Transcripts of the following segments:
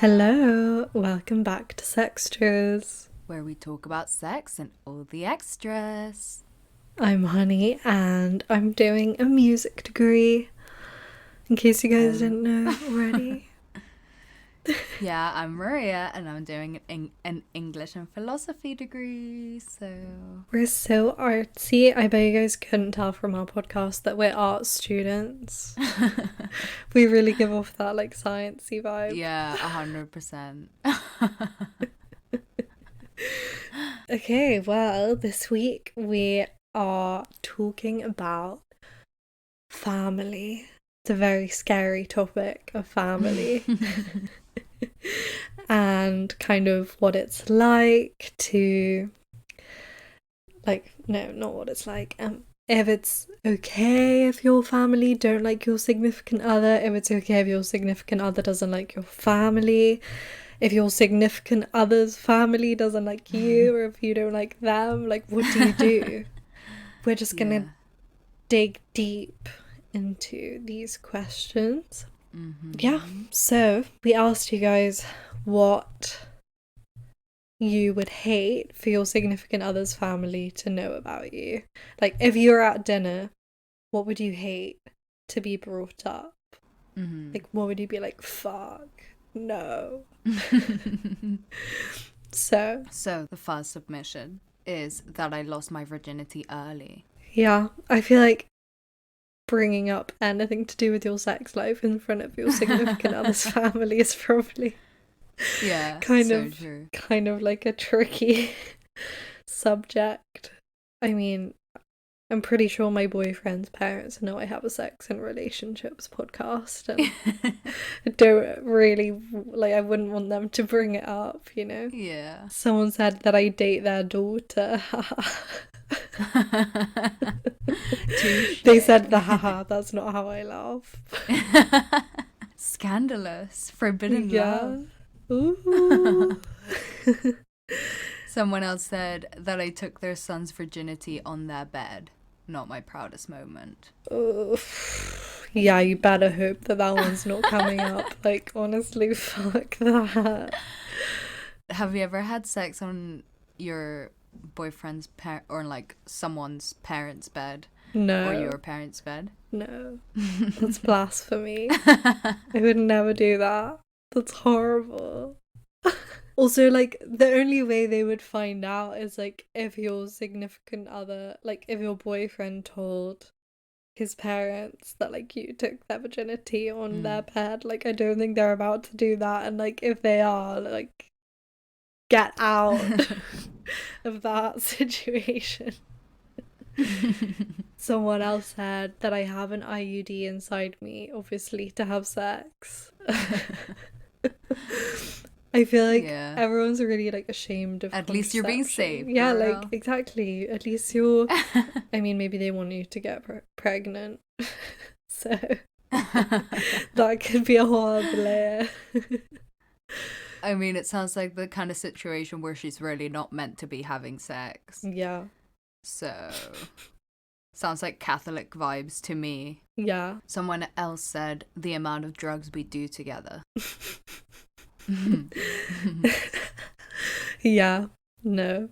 Hello, welcome back to Sextras. Where we talk about sex and all the extras. I'm Honey and I'm doing a music degree, in case you guys didn't know already. Yeah, I'm Maria and I'm doing an English and philosophy degree, so... We're so artsy. I bet you guys couldn't tell from our podcast that we're art students. We really give off that like sciencey vibe. Yeah, 100%. Okay, well, this week we are talking about family. It's a very scary topic of family. And kind of what it's like to, like, no, not what it's like. If it's okay if your family don't like your significant other, if it's okay if your significant other doesn't like your family, if your significant other's family doesn't like you, or if you don't like them, like, what do you do? We're just gonna dig deep into these questions. Yeah, so we asked you guys what you would hate for your significant other's family to know about you. Like, if you're at dinner, what would you hate to be brought up? Like, what would you be like, fuck, no? So the first submission is that I lost my virginity early. yeah, I feel like bringing up anything to do with your sex life in front of your significant other's family is probably kind of like a tricky subject. I mean, I'm pretty sure my boyfriend's parents know I have a sex and relationships podcast, and I don't really, like, I wouldn't want them to bring it up, you know? Yeah. Someone said that I date their daughter. They said the haha, that's not how I laugh. Scandalous. Forbidden love. Ooh. Someone else said that I took their son's virginity on their bed. Not my proudest moment. Yeah, you better hope that one's not coming up. Like, honestly, fuck that. Have you ever had sex on your boyfriend's or like someone's parents' bed? No. Or your parents' bed? No. That's blasphemy. I would never do that. That's horrible. Also, like, the only way they would find out is, like, if your significant other, like, if your boyfriend told his parents that, like, you took their virginity on their bed. Like, I don't think they're about to do that. And, like, if they are, like, get out of that situation. Someone else said that I have an IUD inside me, obviously, to have sex. I feel like everyone's really, like, ashamed of At least you're being safe. Yeah, girl. Like, exactly. At least you're... I mean, maybe they want you to get pregnant. So, that could be a whole other layer. I mean, it sounds like the kind of situation where she's really not meant to be having sex. Yeah. So, sounds like Catholic vibes to me. Yeah. Someone else said the amount of drugs we do together. Yeah, no.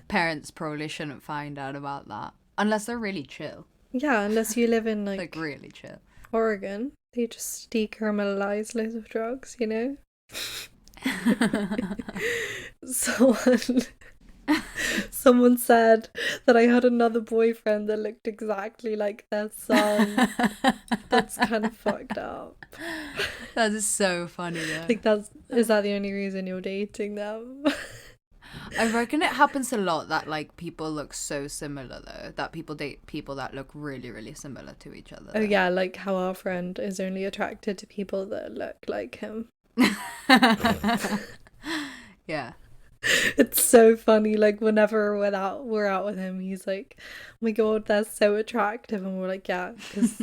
Parents probably shouldn't find out about that unless they're really chill. Yeah, unless you live in like really chill Oregon. They just decriminalize loads of drugs, you know. Someone said that I had another boyfriend that looked exactly like their son. That's kind of fucked up. That is so funny though. Like, is that the only reason you're dating them? I reckon it happens a lot that, like, people look so similar though, that people date people that look really, really similar to each other. Oh yeah, like how our friend is only attracted to people that look like him. Yeah. It's so funny, like, whenever we're out with him, he's like, oh my god, they're so attractive, and we're like, yeah, because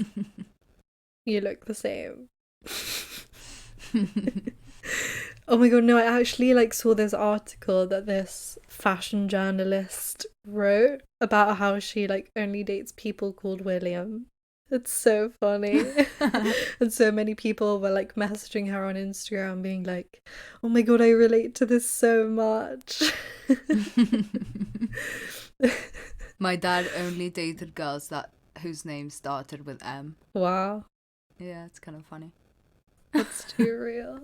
you look the same. Oh my god, no, I actually, like, saw this article that this fashion journalist wrote about how she, like, only dates people called William. It's so funny. And so many people were like messaging her on Instagram being like, oh my god, I relate to this so much. My dad only dated girls whose names started with M. Wow, Yeah, it's kind of funny. that's too real.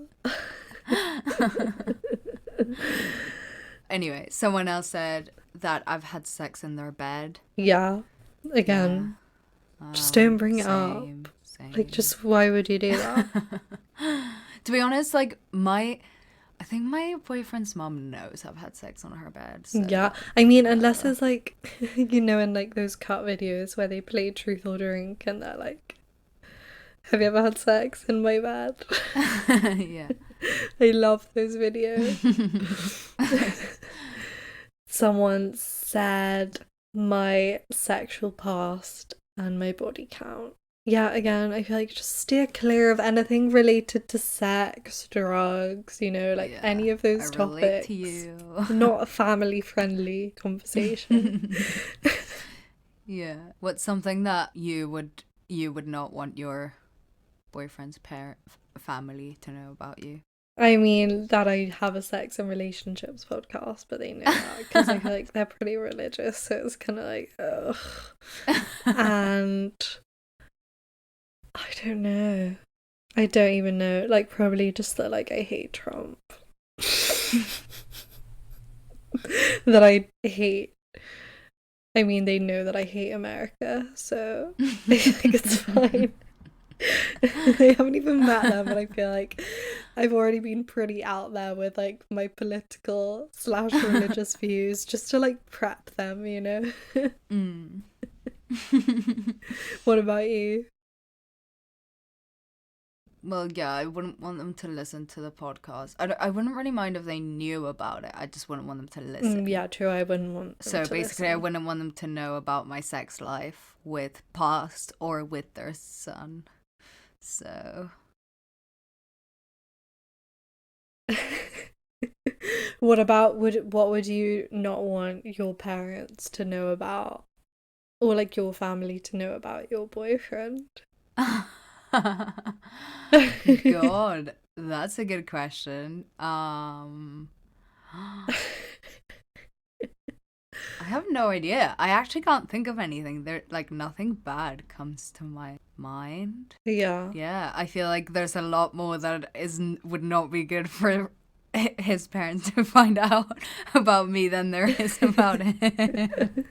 Anyway, someone else said that I've had sex in their bed. Yeah, again, Yeah. just don't bring it up. Same. Like, just why would you do that? To be honest, like I think my boyfriend's mom knows I've had sex on her bed. So Yeah, I mean, unless it's like, you know, in like those cut videos where they play Truth or Drink and they're like, have you ever had sex in my bed? Yeah. I love those videos. Someone said my sexual past and my body count. Yeah, again, I feel like just steer clear of anything related to sex, drugs, you know, like any of those I relate topics. to you. Not a family-friendly conversation. Yeah. What's something that you would not want your boyfriend's family to know about you? I mean, that I have a sex and relationships podcast, but they know that because I feel like they're pretty religious, so it's kind of like, ugh. And I don't know. I don't even know. Like, probably just that, like, I hate Trump. That I hate. I mean, they know that I hate America, so I think it's fine. I haven't even met them, but I feel like I've already been pretty out there with like my political / religious views just to like prep them, you know. What about you? Well, yeah, I wouldn't want them to listen to the podcast. I wouldn't really mind if they knew about it. I just wouldn't want them to listen. Yeah, true. I wouldn't want them So to basically, listen. I wouldn't want them to know about my sex life with past or with their son. So What would you not want your parents to know about, or like your family to know about your boyfriend? God, that's a good question. I have no idea. I actually can't think of anything. There, like, nothing bad comes to my mind. Yeah. Yeah, I feel like there's a lot more that would not be good for his parents to find out about me than there is about him.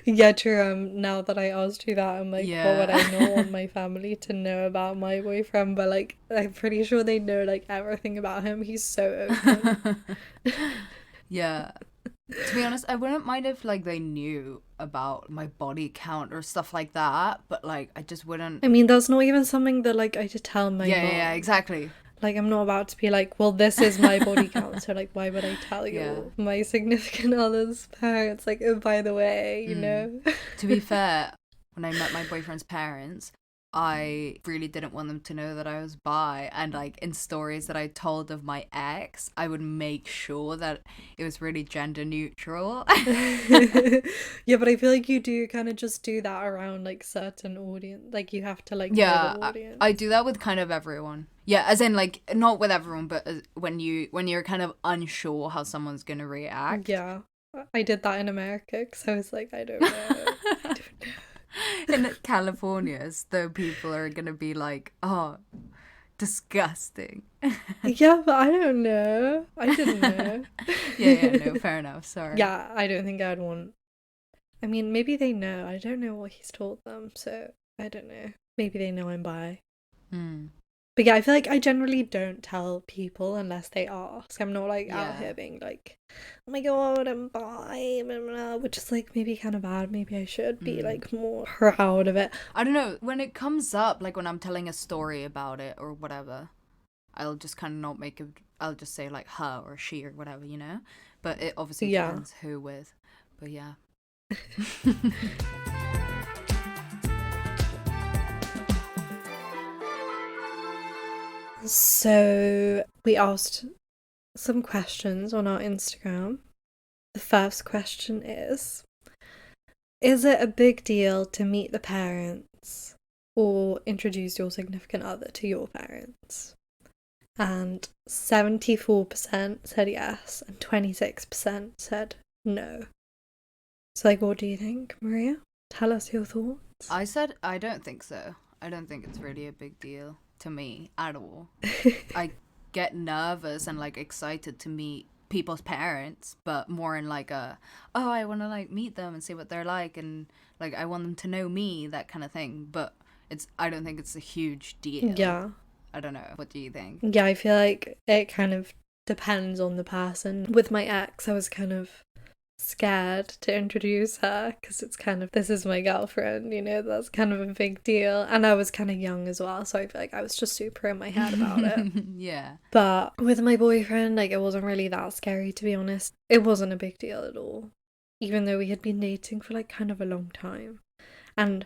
Yeah, true. Now that I asked you that, I'm like, what would I not Yeah. want my family to know about my boyfriend? But like, I'm pretty sure they know like everything about him. He's so open. Yeah. To be honest, I wouldn't mind if like they knew about my body count or stuff like that, but like I just wouldn't. I mean, that's not even something that like I just tell my mom. Yeah, exactly. Like, I'm not about to be like, well, this is my body count, so like, why would I tell you? Yeah. My significant other's parents, like, oh, by the way, you know? To be fair, when I met my boyfriend's parents, I really didn't want them to know that I was bi, and like in stories that I told of my ex, I would make sure that it was really gender neutral. Yeah, but I feel like you do kind of just do that around like certain audience. Like, you have to like know Yeah, the audience. I do that with kind of everyone. Yeah, as in like not with everyone, but when you're kind of unsure how someone's gonna react. Yeah, I did that in America because I was like, I don't know. I don't know. In California, though, people are gonna be like, "Oh, disgusting." Yeah, but I don't know. I didn't know. Yeah, no, fair enough. Sorry. Yeah, I don't think I'd want. I mean, maybe they know. I don't know what he's told them, so I don't know. Maybe they know I'm bi. But yeah, I feel like I generally don't tell people unless they ask. I'm not like out here being like, oh my god, I'm bi, blah, blah, blah, which is like maybe kind of bad. Maybe I should be like more proud of it. I don't know. When it comes up, like when I'm telling a story about it or whatever, I'll just kind of not make it. I'll just say like her or she or whatever, you know? But it obviously depends who with. But yeah. So we asked some questions on our Instagram. The first question is, Is it a big deal to meet the parents or introduce your significant other to your parents? And 74% said yes, and 26% said no. So, like, what do you think, Maria? Tell us your thoughts. I said I don't think so. I don't think it's really a big deal to me at all. I get nervous and like excited to meet people's parents, but more in like a, oh, I want to like meet them and see what they're like, and like I want them to know me, that kind of thing. But I don't think it's a huge deal. Yeah. I don't know. What do you think? Yeah, I feel like it kind of depends on the person. With my ex, I was kind of scared to introduce her because it's kind of, this is my girlfriend, you know, that's kind of a big deal. And I was kind of young as well, so I feel like I was just super in my head about it. Yeah. But with my boyfriend, like, it wasn't really that scary, to be honest. It wasn't a big deal at all, even though we had been dating for like kind of a long time. And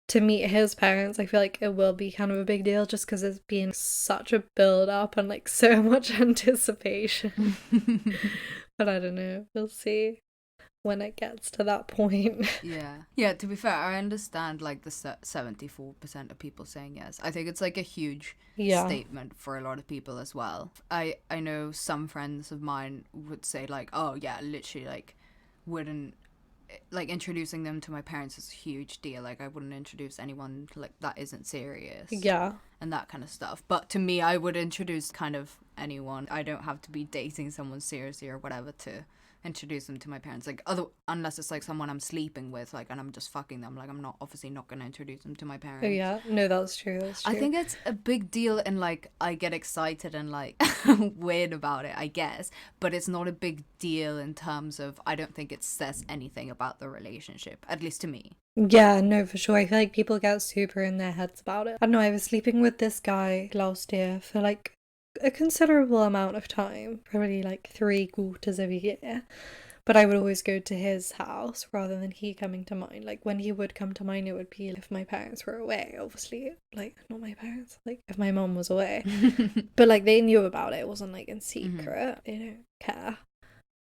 to meet his parents, I feel like it will be kind of a big deal just because it's been such a build up and like so much anticipation. But I don't know, we'll see when it gets to that point. Yeah, to be fair, I understand like the 74% of people saying yes. I think it's like a huge statement for a lot of people as well. I know some friends of mine would say like, oh yeah, literally like wouldn't, like introducing them to my parents is a huge deal. Like I wouldn't introduce anyone like that isn't serious. Yeah. And that kind of stuff. But to me, I would introduce kind of anyone. I don't have to be dating someone seriously or whatever to introduce them to my parents, like unless it's like someone I'm sleeping with, like, and I'm just fucking them, like I'm not obviously not gonna introduce them to my parents. Oh yeah, no, that's true. I think it's a big deal, and like I get excited and like weird about it, I guess, but it's not a big deal in terms of, I don't think it says anything about the relationship, at least to me. Yeah, no, for sure. I feel like people get super in their heads about it. I don't know, I was sleeping with this guy last year for like a considerable amount of time, probably like 3/4 of a year. But I would always go to his house rather than he coming to mine. Like when he would come to mine, it would be if my parents were away, obviously. Like, not my parents, like if my mom was away. But like they knew about it. It wasn't like in secret. They don't care.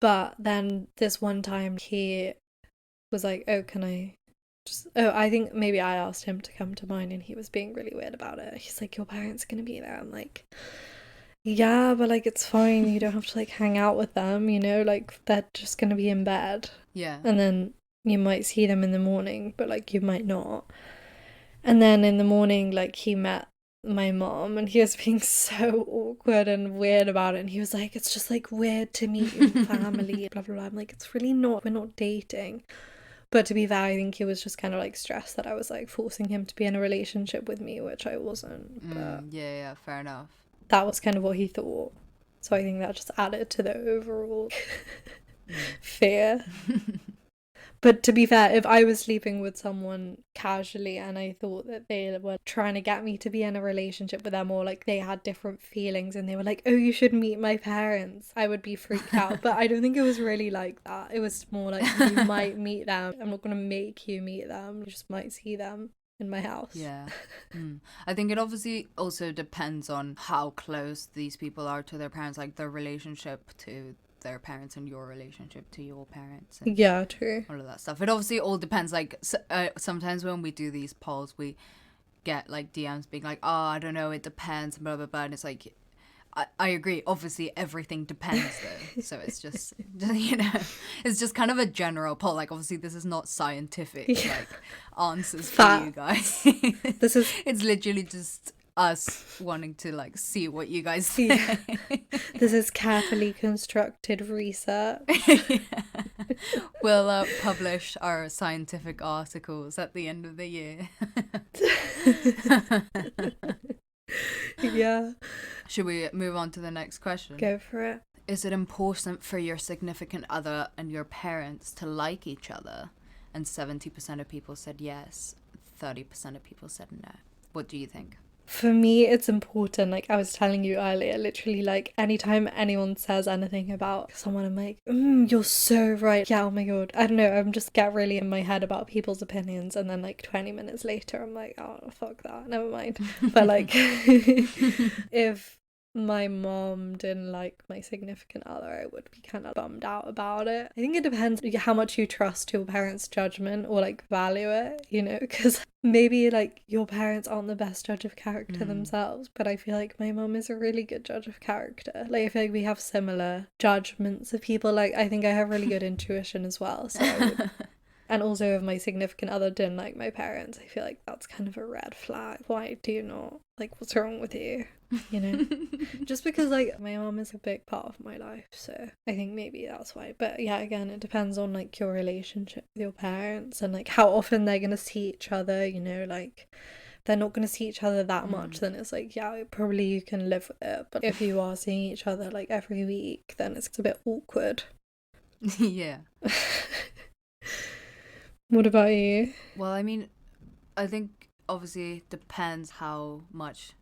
But then this one time he was like, oh, can I just, oh, I think maybe I asked him to come to mine and he was being really weird about it. He's like, your parents are going to be there. I'm like, yeah, but like it's fine, you don't have to like hang out with them, you know, like they're just gonna be in bed. Yeah. And then you might see them in the morning, but like you might not. And then in the morning, like he met my mom and he was being so awkward and weird about it, and he was like, it's just like weird to meet your family, blah blah blah. I'm like, it's really not, we're not dating. But to be fair, I think he was just kind of like stressed that I was like forcing him to be in a relationship with me, which I wasn't. But yeah, fair enough. That was kind of what he thought. So I think that just added to the overall fear. But to be fair, if I was sleeping with someone casually and I thought that they were trying to get me to be in a relationship with them, or like they had different feelings and they were like, oh, you should meet my parents, I would be freaked out. But I don't think it was really like that. It was more like, you might meet them. I'm not going to make you meet them. You just might see them in my house. Yeah. I think it obviously also depends on how close these people are to their parents, like their relationship to their parents and your relationship to your parents. And yeah, true. all of that stuff. It obviously all depends. Like sometimes when we do these polls, we get like DMs being like, oh, I don't know, it depends, blah, blah, blah. And it's like, I agree. Obviously, everything depends, though. So it's just, you know, it's just kind of a general poll. Like, obviously, this is not scientific, like, answers for you guys. It's literally just us wanting to, like, see what you guys think. Yeah. This is carefully constructed research. Yeah. We'll publish our scientific articles at the end of the year. Yeah. Should we move on to the next question? Go for it. Is it important for your significant other and your parents to like each other? And 70% of people said yes, 30% of people said no. What do you think? For me, it's important. Like I was telling you earlier, literally, like anytime anyone says anything about someone, I'm like, you're so right. Yeah, oh my god. I don't know, I'm just get really in my head about people's opinions, and then like 20 minutes later, I'm like, oh, fuck that, never mind. But like, if my mom didn't like my significant other, I would be kind of bummed out about it. I think it depends how much you trust your parents' judgment or like value it, you know, because maybe like your parents aren't the best judge of character themselves, but I feel like my mom is a really good judge of character. Like I feel like we have similar judgments of people. Like I think I have really good intuition as well, so I would. And also, if my significant other didn't like my parents, I feel like that's kind of a red flag. Why do you not? Like, what's wrong with you? You know? Just because, like, my mom is a big part of my life, so I think maybe that's why. But yeah, again, it depends on, like, your relationship with your parents and, like, how often they're gonna see each other, you know? Like, if they're not gonna see each other that much, then it's like, yeah, probably you can live with it. But if you are seeing each other, like, every week, then it's a bit awkward. Yeah. What about you? Well, I mean, I think obviously it depends how much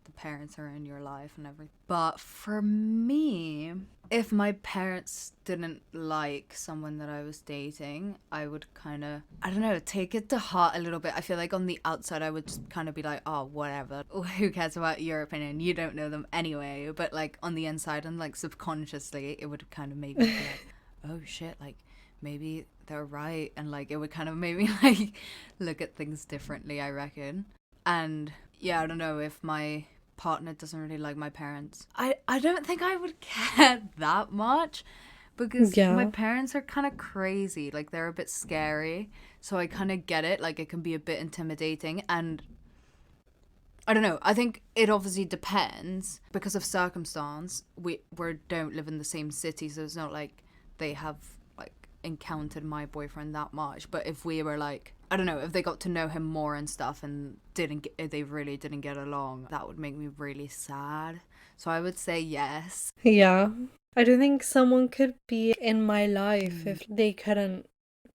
the parents are in your life and everything. But for me, if my parents didn't like someone that I was dating, I would kind of, I don't know, take it to heart a little bit. I feel like on the outside, I would just kind of be like, oh, whatever. Who cares about your opinion? You don't know them anyway. But like on the inside and like subconsciously, it would kind of make me be like, oh shit, like maybe they're right. And like it would kind of make me like look at things differently, I reckon. And yeah, I don't know, if my partner doesn't really like my parents, I don't think I would care that much, because Yeah. my parents are kind of crazy, like they're a bit scary, so I kind of get it, like it can be a bit intimidating. And I don't know, I think it obviously depends because of circumstance. We don't live in the same city, so it's not like they have like encountered my boyfriend that much. But if we were like, I don't know, if they got to know him more and stuff and they really didn't get along, that would make me really sad. So I would say yes. Yeah. I don't think someone could be in my life if they couldn't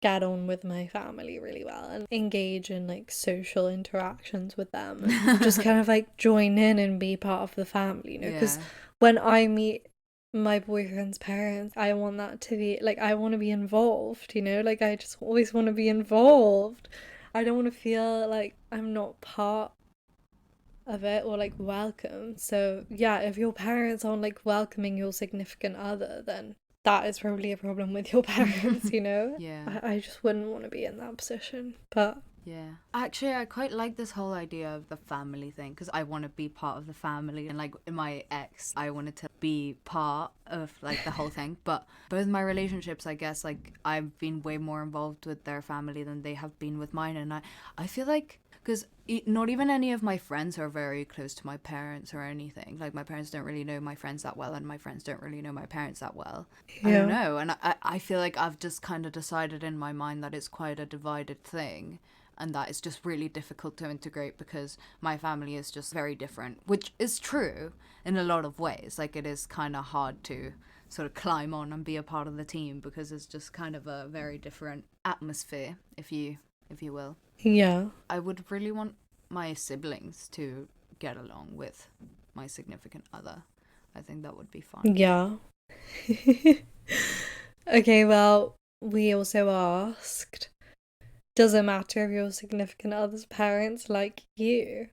get on with my family really well and engage in like social interactions with them and just kind of like join in and be part of the family, you know? Because when I meet my boyfriend's parents, I want that to be like, I want to be involved, you know? Like I just always want to be involved. I don't want to feel like I'm not part of it or like welcome. So yeah, if your parents aren't like welcoming your significant other, then that is probably a problem with your parents, you know? Yeah. I just wouldn't want to be in that position. But Yeah. Actually, I quite like this whole idea of the family thing because I want to be part of the family. And like in my ex, I wanted to be part of like the whole thing. But both my relationships, I guess, like I've been way more involved with their family than they have been with mine. And I feel like, because not even any of my friends are very close to my parents or anything. Like my parents don't really know my friends that well, and my friends don't really know my parents that well. I don't know. And I feel like I've just kind of decided in my mind that it's quite a divided thing, and that it's just really difficult to integrate because my family is just very different, which is true in a lot of ways. Like it is kind of hard to sort of climb on and be a part of the team because it's just kind of a very different atmosphere, if you will. Yeah. I would really want my siblings to get along with my significant other. I think that would be fun. Yeah. Okay, well, we also asked, does it matter if your significant other's parents like you?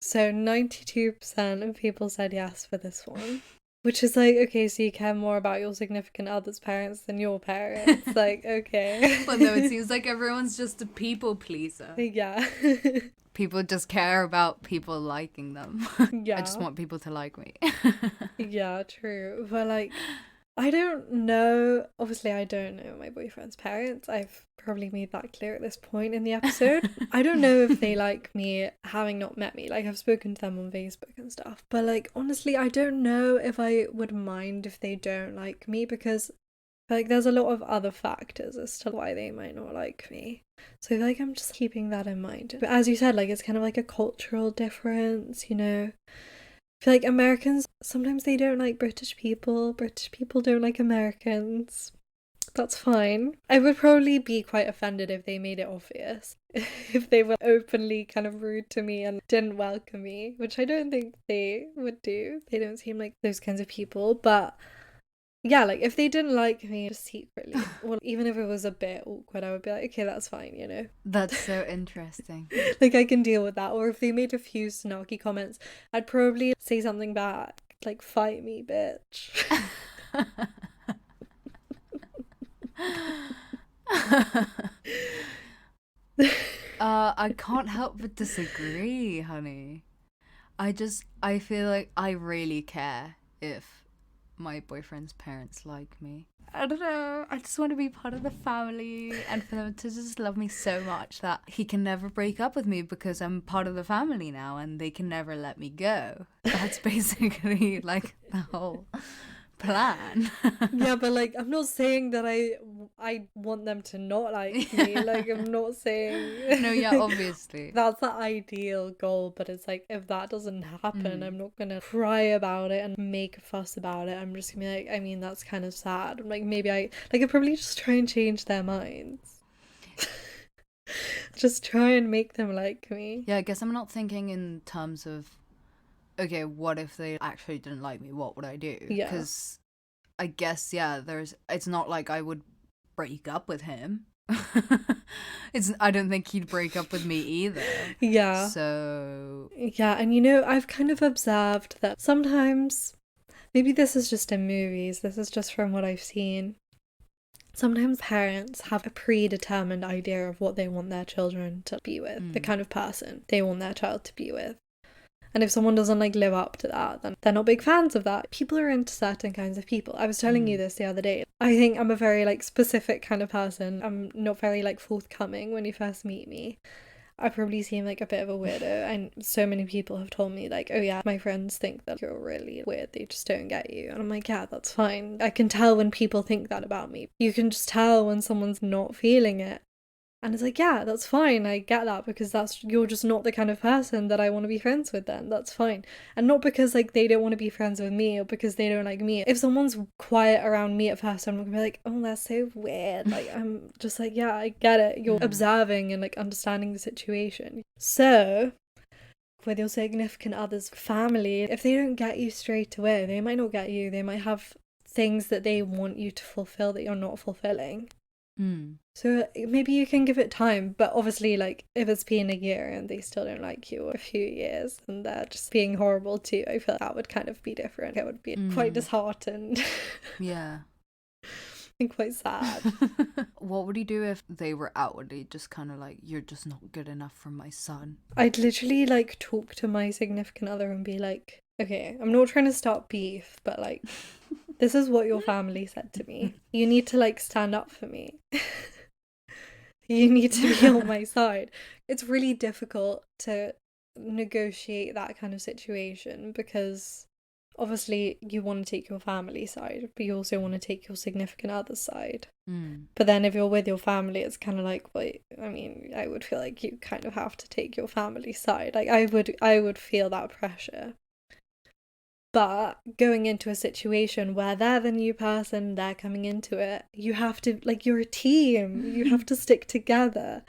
So 92% of people said yes for this one. Which is like, okay, so you care more about your significant other's parents than your parents. Like, okay. Well, no, it seems like everyone's just a people pleaser. Yeah. People just care about people liking them. Yeah. I just want people to like me. Yeah, true. But like, I don't know. Obviously, I don't know my boyfriend's parents. I've probably made that clear at this point in the episode. I don't know if they like me having not met me. Like, I've spoken to them on Facebook and stuff. But like, honestly, I don't know if I would mind if they don't like me because like there's a lot of other factors as to why they might not like me. So like I'm just keeping that in mind. But as you said, like it's kind of like a cultural difference, you know. I feel like Americans, sometimes they don't like British people. British people don't like Americans. That's fine. I would probably be quite offended if they made it obvious. If they were openly kind of rude to me and didn't welcome me, which I don't think they would do. They don't seem like those kinds of people. But yeah, like if they didn't like me just secretly, well, even if it was a bit awkward, I would be like, okay, that's fine, you know. That's so interesting. Like I can deal with that. Or if they made a few snarky comments, I'd probably say something back. like, fight me, bitch. I can't help but disagree, honey. I feel like I really care if my boyfriend's parents like me. I don't know. I just want to be part of the family and for them to just love me so much that he can never break up with me because I'm part of the family now and they can never let me go. That's basically like the whole plan. Yeah, but like, I'm not saying that I want them to not like me. Like, I'm not saying No, yeah, obviously. that's the ideal goal, but it's like, if that doesn't happen, I'm not gonna cry about it and make a fuss about it. I'm just gonna be like, I mean, that's kind of sad. Like, maybe I'd probably just try and change their minds. Just try and make them like me. Yeah, I guess I'm not thinking in terms of, okay, what if they actually didn't like me? What would I do? Yeah. Because I guess, yeah, it's not like I would break up with him. I don't think he'd break up with me either. Yeah. So. Yeah, and you know, I've kind of observed that sometimes, maybe this is just in movies, this is just from what I've seen. Sometimes parents have a predetermined idea of what they want their children to be with, the kind of person they want their child to be with. And if someone doesn't like live up to that, then they're not big fans of that. People are into certain kinds of people. I was telling you this the other day. I think I'm a very like specific kind of person. I'm not very like forthcoming when you first meet me. I probably seem like a bit of a weirdo, and so many people have told me like, oh yeah, my friends think that you're really weird, they just don't get you. And I'm like, yeah, that's fine. I can tell when people think that about me. You can just tell when someone's not feeling it. And it's like, yeah, that's fine. I get that, because you're just not the kind of person that I want to be friends with then. That's fine. And not because like they don't want to be friends with me or because they don't like me. If someone's quiet around me at first, I'm not gonna be like, oh, that's so weird. Like, I'm just like, yeah, I get it. You're observing and like understanding the situation. So with your significant other's family, if they don't get you straight away, they might not get you. They might have things that they want you to fulfill that you're not fulfilling. So maybe you can give it time, but obviously, like, if it's been a year and they still don't like you, or a few years and they're just being horrible too, I feel that would kind of be different. It would be quite disheartened. Yeah. And quite sad. What would you do if they were outwardly just kind of like, you're just not good enough for my son? I'd literally like talk to my significant other and be like, okay, I'm not trying to start beef, but like, this is what your family said to me. You need to like stand up for me. You need to be on my side. It's really difficult to negotiate that kind of situation because obviously you want to take your family side, but you also want to take your significant other's side. But then if you're with your family, it's kind of like, wait, I mean, I would feel like you kind of have to take your family side. Like I would feel that pressure. But going into a situation where they're the new person, they're coming into it, you have to, like, you're a team. You have to stick together.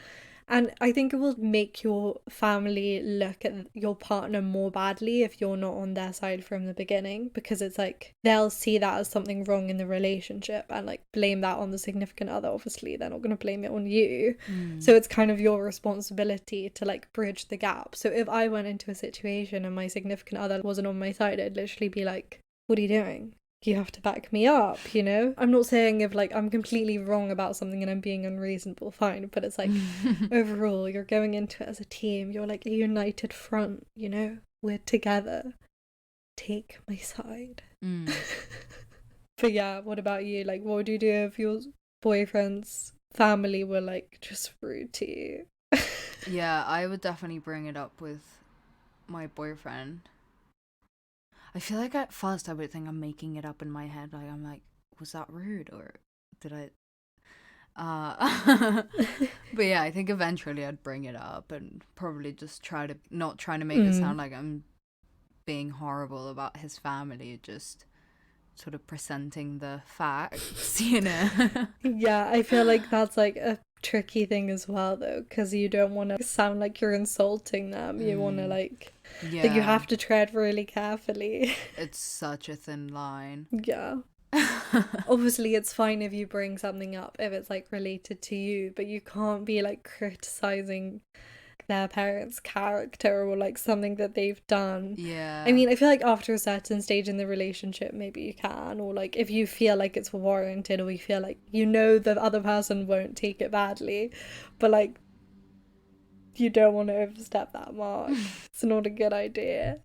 And I think it will make your family look at your partner more badly if you're not on their side from the beginning, because it's like they'll see that as something wrong in the relationship and like blame that on the significant other. Obviously, they're not going to blame it on you. So it's kind of your responsibility to like bridge the gap. So if I went into a situation and my significant other wasn't on my side, I'd literally be like, what are you doing? You have to back me up, you know? I'm not saying if like I'm completely wrong about something and I'm being unreasonable, fine, but it's like overall you're going into it as a team. You're like a united front, you know? We're together. Take my side. But yeah, what about you? Like, what would you do if your boyfriend's family were like just rude to you? Yeah, I would definitely bring it up with my boyfriend. I feel like at first I would think I'm making it up in my head. Like, I'm like, was that rude or did I? But yeah, I think eventually I'd bring it up and probably just not trying to make it sound like I'm being horrible about his family, just sort of presenting the facts, you know? Yeah, I feel like that's like a tricky thing as well though, because you don't want to sound like you're insulting them. You want to like you have to tread really carefully. It's such a thin line. Yeah. Obviously it's fine if you bring something up if it's like related to you, but you can't be like criticizing like their parents' character or like something that they've done. Yeah. I mean, I feel like after a certain stage in the relationship, maybe you can, or like if you feel like it's warranted, or you feel like you know the other person won't take it badly, but like you don't want to overstep that mark. It's not a good idea.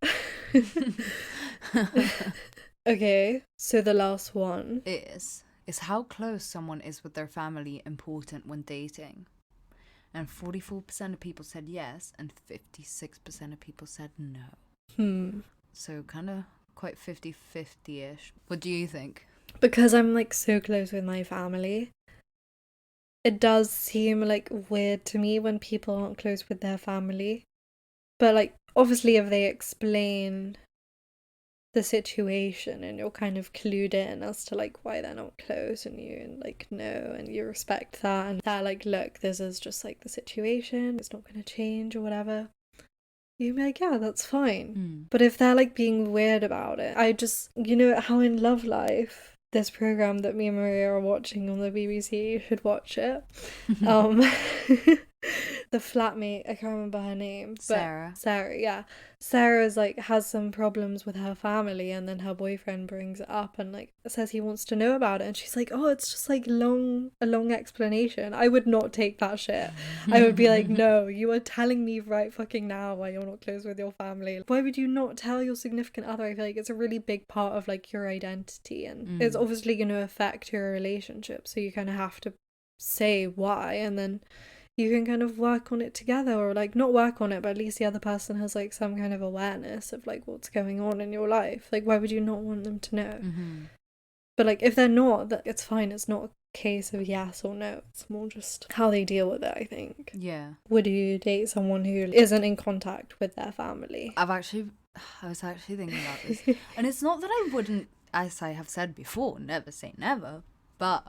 Okay, so the last one is how close someone is with their family important when dating? And 44% of people said yes, and 56% of people said no. So kind of quite 50-50-ish. What do you think? Because I'm like so close with my family, it does seem like weird to me when people aren't close with their family. But like obviously if they explain the situation and you're kind of clued in as to like why they're not close, and you like know and you respect that, and they're like, look, this is just like the situation, it's not going to change or whatever, you're like, yeah, that's fine. But if they're like being weird about it, I just, you know how in Love Life, this program that me and Maria are watching on the BBC, you should watch it. The flatmate, I can't remember her name, but Sarah, yeah. Sarah's like has some problems with her family, and then her boyfriend brings it up and like says he wants to know about it, and she's like, oh, it's just like a long explanation. I would not take that shit. I would be like, no, you are telling me right fucking now why you're not close with your family. Why would you not tell your significant other? I feel like it's a really big part of like your identity, and it's obviously going to affect your relationship, so you kind of have to say why, and then you can kind of work on it together, or like not work on it, but at least the other person has like some kind of awareness of like what's going on in your life. Like, why would you not want them to know? But like if they're not, that it's fine. It's not a case of yes or no. It's more just how they deal with it, I think. Yeah. Would you date someone who isn't in contact with their family? I was actually thinking about this, and it's not that I wouldn't, as I have said before, never say never, but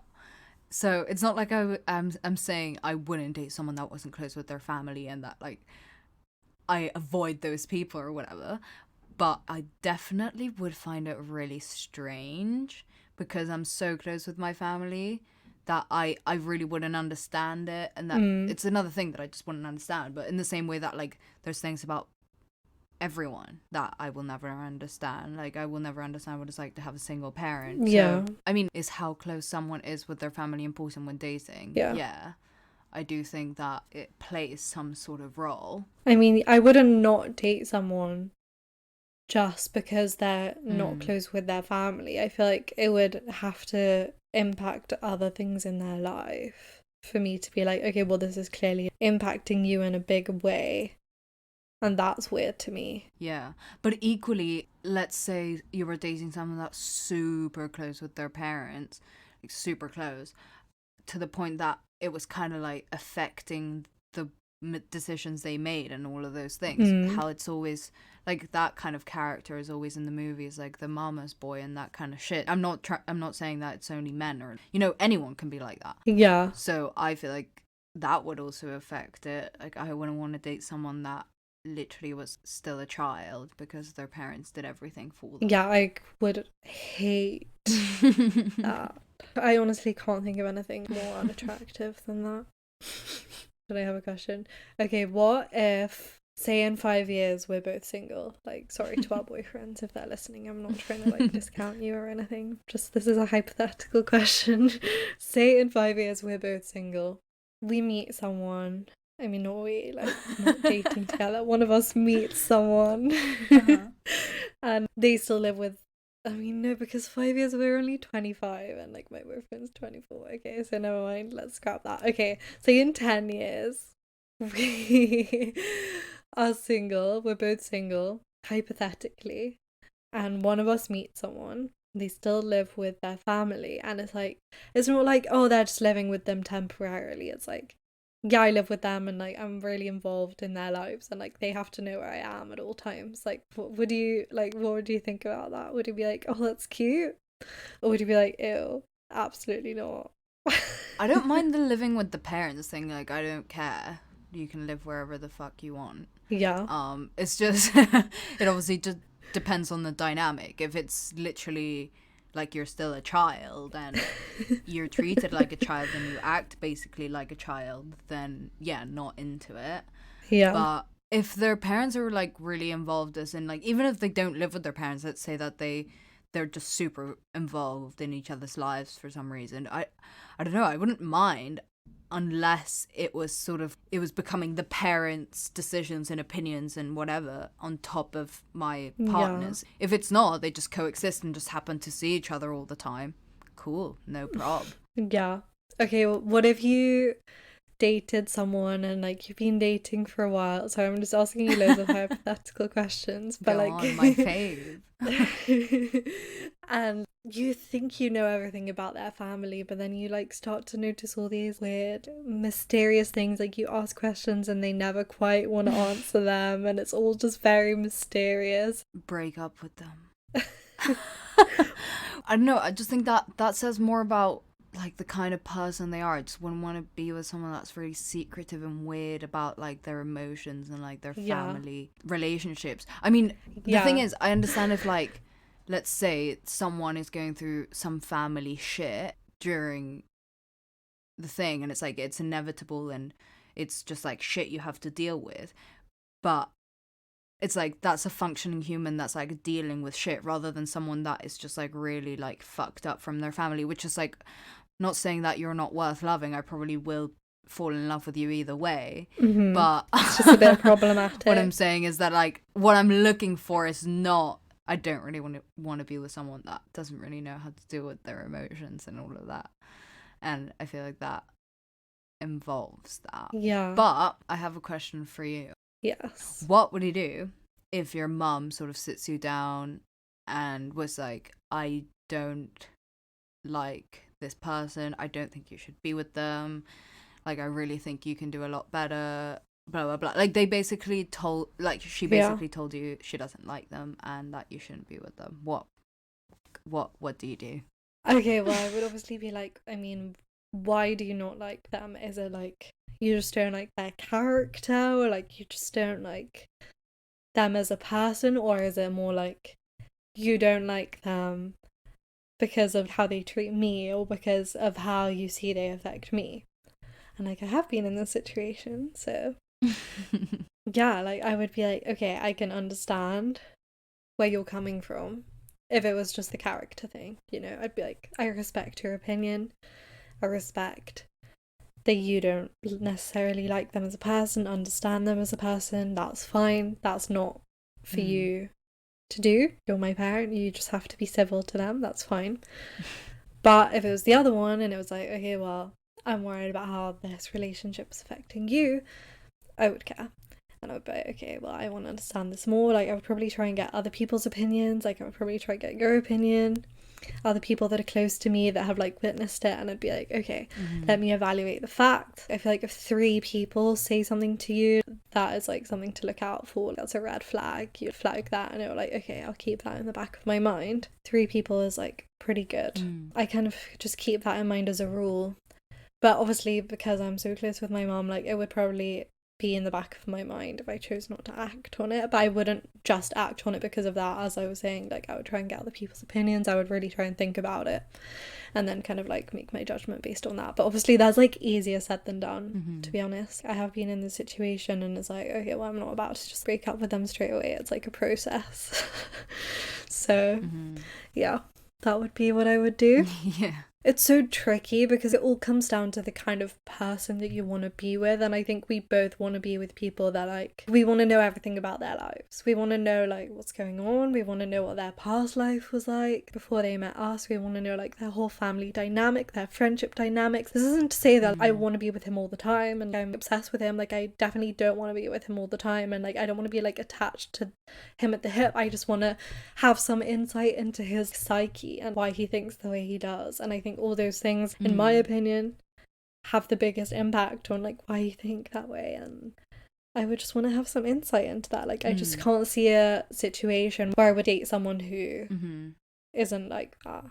so it's not like I'm saying I wouldn't date someone that wasn't close with their family and that like I avoid those people or whatever, but I definitely would find it really strange because I'm so close with my family that I really wouldn't understand it, and that it's another thing that I just wouldn't understand. But in the same way that like there's things about everyone that I will never understand. Like I will never understand what it's like to have a single parent. Yeah. So, I mean, is how close someone is with their family important when dating? Yeah. I do think that it plays some sort of role. I mean, I wouldn't not date someone just because they're not close with their family. I feel like it would have to impact other things in their life for me to be like, okay, well, this is clearly impacting you in a big way. And that's weird to me. Yeah. But equally, let's say you were dating someone that's super close with their parents, like super close, to the point that it was kind of like affecting the decisions they made and all of those things. How it's always like that kind of character is always in the movies, like the mama's boy and that kind of shit. I'm not saying that it's only men, or anyone can be like that. Yeah. So I feel like that would also affect it. Like I wouldn't want to date someone that literally was still a child because their parents did everything for them. Yeah, I would hate that. I honestly can't think of anything more unattractive than that. Should I have a question? Okay, what if, say in 5 years we're both single? Like, sorry to our boyfriends if they're listening, I'm not trying to like discount you or anything. Just this is a hypothetical question. Say in 5 years we're both single. We meet someone. I mean, not we, like, not dating together. One of us meets someone. And they still live with, I mean, no, because 5 years we're only 25 and like my boyfriend's 24. Okay, so never mind, let's scrap that. Okay, so in 10 years we are single, we're both single, hypothetically, and one of us meets someone. They still live with their family, and it's like, it's not like, oh, they're just living with them temporarily. It's like, yeah, I live with them and like I'm really involved in their lives, and like they have to know where I am at all times. Like, what would you think about that? Would you be like, oh, that's cute? Or would you be like, ew, absolutely not? I don't mind the living with the parents thing. Like, I don't care. You can live wherever the fuck you want. Yeah. It's just it obviously just depends on the dynamic. If it's literally like you're still a child and you're treated like a child and you act basically like a child, then yeah, not into it. Yeah. But if their parents are like really involved, as in like, even if they don't live with their parents, let's say that they're just super involved in each other's lives for some reason, I don't know, I wouldn't mind, unless it was becoming the parents' decisions and opinions and whatever on top of my Yeah. partner's. If it's not, they just coexist and just happen to see each other all the time, cool, no prob. Yeah. Okay, well, what if you dated someone and like you've been dating for a while? So I'm just asking you loads of hypothetical questions, but Go like on, my fave. and you think you know everything about their family, but then you like start to notice all these weird, mysterious things. Like you ask questions and they never quite want to answer them, and it's all just very mysterious. Break up with them. I don't know, I just think that says more about like the kind of person they are. I just wouldn't want to be with someone that's really secretive and weird about like their emotions and like their Yeah. family relationships. I mean, the Yeah. thing is, I understand if like, let's say someone is going through some family shit during the thing, and it's like it's inevitable and it's just like shit you have to deal with, but it's like that's a functioning human that's like dealing with shit, rather than someone that is just like really like fucked up from their family, which is like, not saying that you're not worth loving. I probably will fall in love with you either way. But It's just a bit problematic. what I'm saying is that like what I'm looking for is not, I don't really want to be with someone that doesn't really know how to deal with their emotions and all of that. And I feel like that involves that. Yeah. But I have a question for you. Yes. What would you do if your mum sort of sits you down and was like, I don't like this person, I don't think you should be with them, like I really think you can do a lot better, blah blah blah. Like she basically told you she doesn't like them and that you shouldn't be with them. What do you do? Okay, well, I would obviously be like, I mean, why do you not like them? Is it like you just don't like their character, or like you just don't like them as a person, or is it more like you don't like them because of how they treat me, or because of how you see they affect me? And like I have been in this situation, so yeah, like I would be like, okay, I can understand where you're coming from. If it was just the character thing, I'd be like, I respect your opinion. I respect that you don't necessarily like them as a person, understand them as a person. That's fine. That's not for you to do. You're my parent. You just have to be civil to them. That's fine. But if it was the other one and it was like, okay, well, I'm worried about how this relationship is affecting you, I would care. And I would be like, okay, well, I want to understand this more. Like, I would probably try and get other people's opinions. Like, I would probably try and get your opinion, other people that are close to me that have, like, witnessed it. And I'd be like, okay, let me evaluate the facts. I feel like if 3 people say something to you, that is, like, something to look out for. That's a red flag. You'd flag that and it would like, okay, I'll keep that in the back of my mind. 3 people is, like, pretty good. I kind of just keep that in mind as a rule. But obviously, because I'm so close with my mom, like, it would probably be in the back of my mind if I chose not to act on it. But I wouldn't just act on it because of that. As I was saying, like, I would try and get other people's opinions. I would really try and think about it and then kind of like make my judgment based on that. But obviously that's like easier said than done, to be honest. I have been in this situation and it's like, okay, well, I'm not about to just break up with them straight away. It's like a process. So yeah, that would be what I would do. Yeah. It's so tricky because it all comes down to the kind of person that you want to be with. And I think we both want to be with people that, like, we want to know everything about their lives. We want to know, like, what's going on. We want to know what their past life was like before they met us. We want to know, like, their whole family dynamic, their friendship dynamics. This isn't to say that I want to be with him all the time and I'm obsessed with him. Like, I definitely don't want to be with him all the time. And, like, I don't want to be, like, attached to him at the hip. I just want to have some insight into his psyche and why he thinks the way he does. And I think all those things, in my opinion, have the biggest impact on like why you think that way. And I would just want to have some insight into that. Like I just can't see a situation where I would date someone who isn't like that.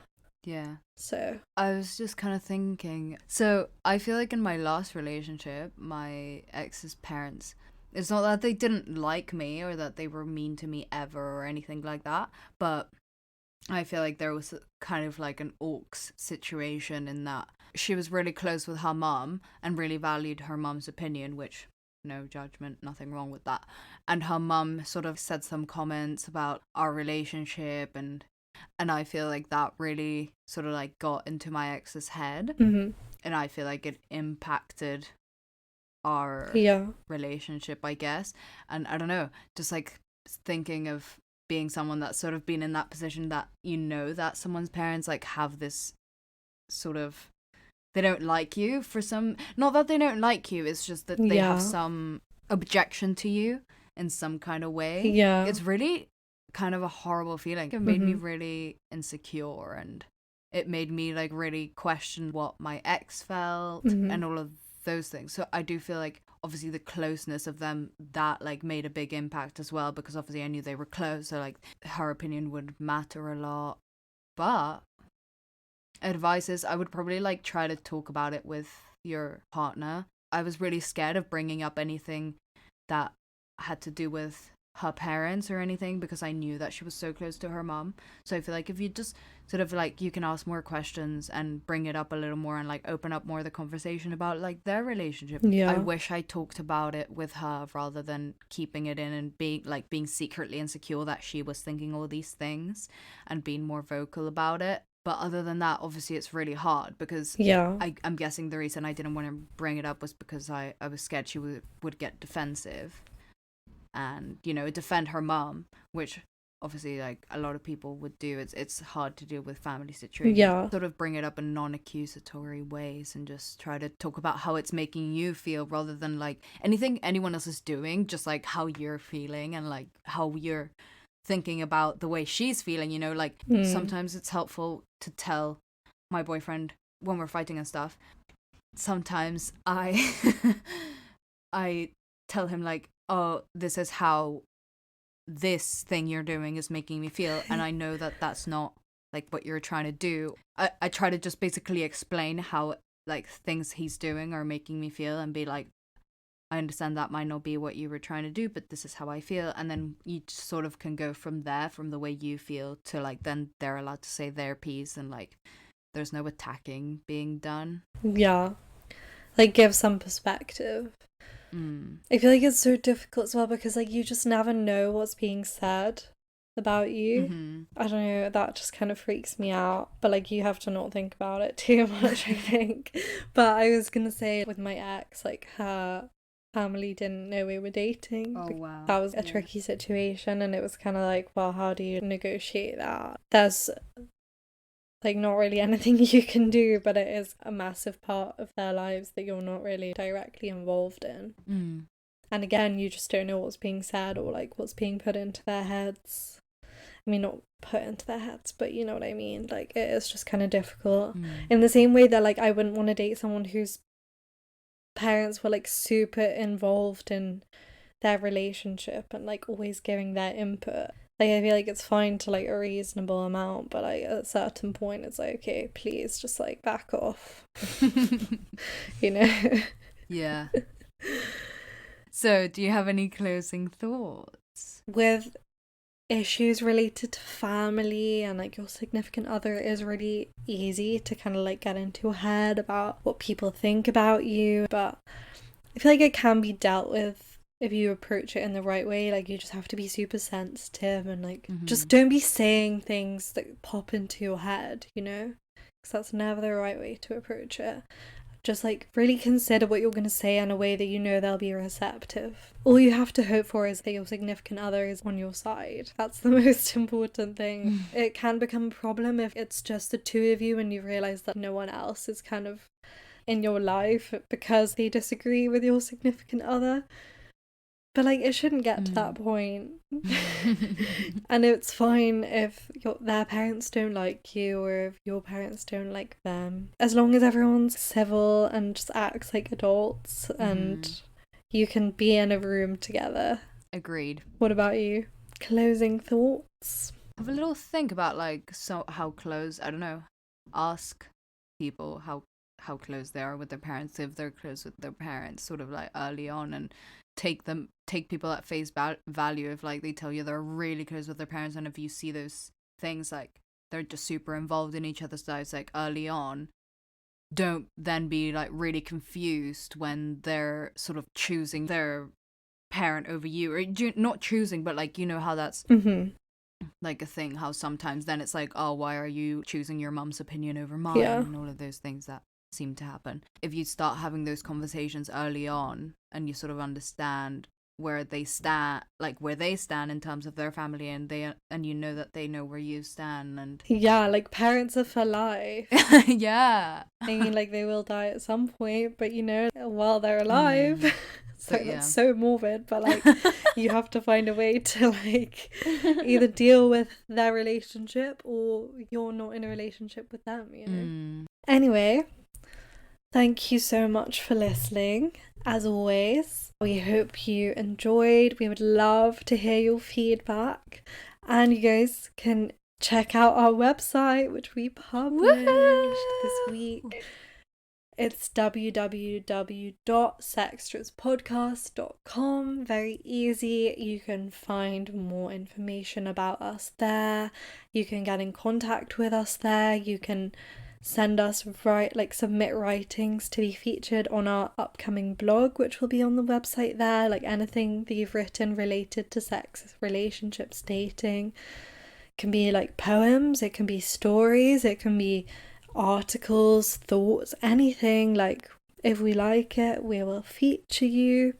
Yeah. So I was just kind of thinking, so I feel like in my last relationship, my ex's parents, it's not that they didn't like me or that they were mean to me ever or anything like that, but I feel like there was kind of like an aux situation in that she was really close with her mum and really valued her mum's opinion, which no judgment, nothing wrong with that. And her mum sort of said some comments about our relationship, and I feel like that really sort of like got into my ex's head, Mm-hmm. and I feel like it impacted our Yeah. relationship, I guess. And I don't know, just like thinking of being someone that's sort of been in that position, that you know that someone's parents like have this sort of, they don't like you for some, not that they don't like you, it's just that they have Yeah. some objection to you in some kind of way. Yeah. It's really kind of a horrible feeling. It made me really insecure, and it made me like really question what my ex felt and all of those things. So I do feel like obviously the closeness of them, that like made a big impact as well, because obviously I knew they were close, so like her opinion would matter a lot. But advice is, I would probably like try to talk about it with your partner. I was really scared of bringing up anything that had to do with her parents or anything, because I knew that she was so close to her mom. So I feel like if you just sort of like, you can ask more questions and bring it up a little more, and like open up more the conversation about like their relationship. Yeah. I wish I talked about it with her rather than keeping it in and being secretly insecure that she was thinking all these things, and being more vocal about it. But other than that, obviously it's really hard, because Yeah. I'm guessing the reason I didn't want to bring it up was because I was scared she would get defensive and, you know, defend her mom, which obviously like a lot of people would do. It's hard to deal with family situations. Yeah. Sort of bring it up in non-accusatory ways, and just try to talk about how it's making you feel, rather than like anything anyone else is doing, just like how you're feeling and like how you're thinking about the way she's feeling, you know. Like sometimes it's helpful to tell my boyfriend when we're fighting and stuff. Sometimes I I tell him like, oh, this is how this thing you're doing is making me feel, and I know that that's not like what you're trying to do. I try to just basically explain how like things he's doing are making me feel, and be like, I understand that might not be what you were trying to do, but this is how I feel. And then you sort of can go from there, from the way you feel, to like, then they're allowed to say their piece, and like there's no attacking being done. Yeah. Like give some perspective. I feel like it's so difficult as well, because like you just never know what's being said about you. I don't know, that just kind of freaks me out, but like you have to not think about it too much, I think. But I was gonna say, with my ex, like her family didn't know we were dating. Oh wow. That was a tricky situation, and it was kind of like, well, how do you negotiate that? There's like not really anything you can do, but it is a massive part of their lives that you're not really directly involved in. And again, you just don't know what's being said, or like what's being put into their heads. I mean, not put into their heads, but you know what I mean. Like, it is just kind of difficult. In the same way that like I wouldn't want to date someone whose parents were like super involved in their relationship and like always giving their input. Like, I feel like it's fine to like a reasonable amount, but like at a certain point it's like, okay, please just like back off. You know? Yeah. So do you have any closing thoughts? With issues related to family and like your significant other, it is really easy to kind of like get into your head about what people think about you, but I feel like it can be dealt with if you approach it in the right way. Like, you just have to be super sensitive and like just don't be saying things that pop into your head, you know, because that's never the right way to approach it. Just like really consider what you're going to say in a way that you know they'll be receptive. All you have to hope for is that your significant other is on your side. That's the most important thing. It can become a problem if it's just the two of you and you realize that no one else is kind of in your life because they disagree with your significant other. But like, it shouldn't get to that point. And it's fine if their parents don't like you, or if your parents don't like them, as long as everyone's civil and just acts like adults and you can be in a room together. Agreed. What about you? Closing thoughts? Have a little think about like, so how close, I don't know, ask people how close they are with their parents, if they're close with their parents, sort of like early on, and take people at face value if like they tell you they're really close with their parents, and if you see those things like they're just super involved in each other's lives like early on, don't then be like really confused when they're sort of choosing their parent over you, or not choosing, but like, you know how that's like a thing, how sometimes then it's like, oh, why are you choosing your mum's opinion over mine, Yeah. and all of those things that seem to happen. If you start having those conversations early on and you sort of understand where they stand in terms of their family, and you know that they know where you stand, and Yeah, like parents are for life. yeah. I mean, like they will die at some point, but you know, while they're alive. So But yeah. that's so morbid, but like you have to find a way to like either deal with their relationship or you're not in a relationship with them, you know. Anyway, thank you so much for listening. As always, we hope you enjoyed. We would love to hear your feedback, and you guys can check out our website, which we published this week. It's www.sextraspodcast.com. Very easy. You can find more information about us there. You can get in contact with us there. You can send us submit writings to be featured on our upcoming blog, which will be on the website there. Like anything that you've written related to sex, relationships, dating. It can be like poems, it can be stories, it can be articles, thoughts, anything. Like if we like it, we will feature you.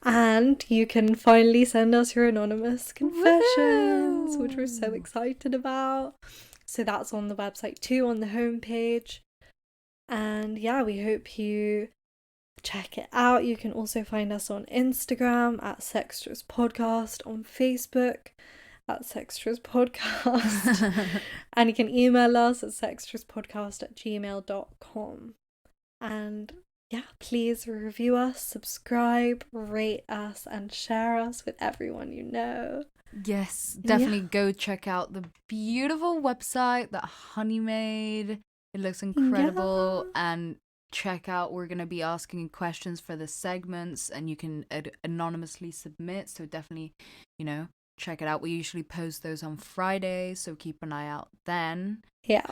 And you can finally send us your anonymous confessions, which we're so excited about. So that's on the website too, on the homepage. And yeah, we hope you check it out. You can also find us on Instagram at Sextras Podcast, on Facebook at Sextras Podcast. And you can email us at sextraspodcast@gmail.com. And yeah, please review us, subscribe, rate us, and share us with everyone you know. Yes, definitely go check out the beautiful website that Honey made. It looks incredible. And check out, we're going to be asking questions for the segments, and you can anonymously submit. So definitely, you know, check it out. We usually post those on Fridays, so keep an eye out then. Yeah.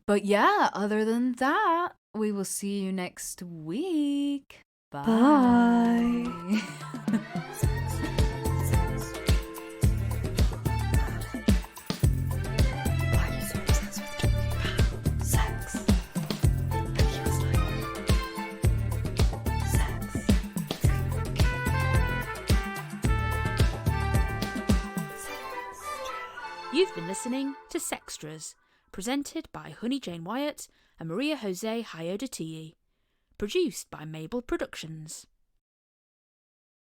But yeah, other than that, we will see you next week. Bye. Bye. You've been listening to Sextras, presented by Honey Jane Wyatt and Maria Jose Hayodatiyi. Produced by Mable Productions.